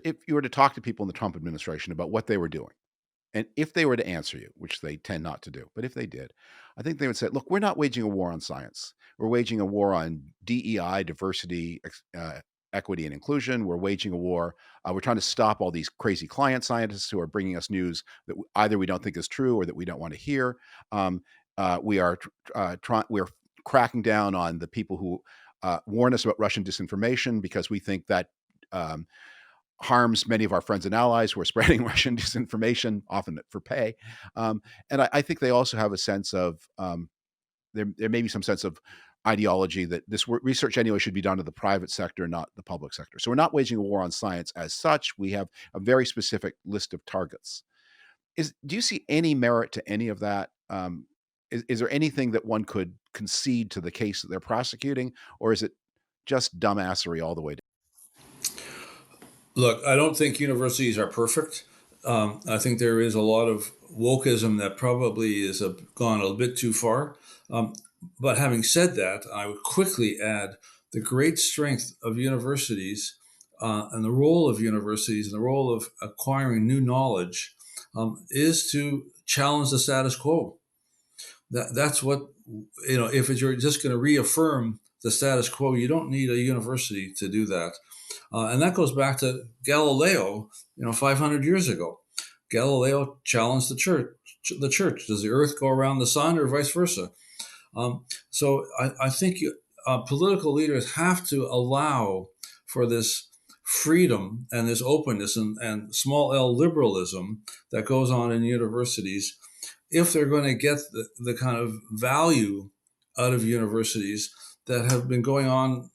if you were to talk to people in the Trump administration about what they were doing, and if they were to answer you, which they tend not to do, but if they did, I think they would say, "Look, we're not waging a war on science. We're waging a war on DEI, diversity, equity, and inclusion. We're waging a war. We're trying to stop all these crazy client scientists who are bringing us news that either we don't think is true or that we don't want to hear. Um, we are cracking down on the people who warn us about Russian disinformation because we think that." Um, harms many of our friends and allies who are spreading Russian disinformation, often for pay. And I think they also have a sense of there may be some sense of ideology that this research anyway should be done in the private sector, not the public sector. So we're not waging a war on science as such. We have a very specific list of targets. Do you see any merit to any of that? Is there anything that one could concede to the case that they're prosecuting, or is it just dumbassery all the way down? Look, I don't think universities are perfect. I think there is a lot of wokeism that probably is gone a bit too far. Um, but having said that, I would quickly add the great strength of universities and the role of universities and the role of acquiring new knowledge is to challenge the status quo. That's what, if you're just going to reaffirm the status quo, you don't need a university to do that. And that goes back to Galileo, 500 years ago. Galileo challenged the church. Does the earth go around the sun or vice versa? So I think political leaders have to allow for this freedom and this openness and small L liberalism that goes on in universities if they're going to get the kind of value out of universities that have been going on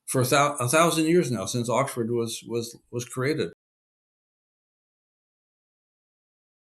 for 1,000 years now, since Oxford was created.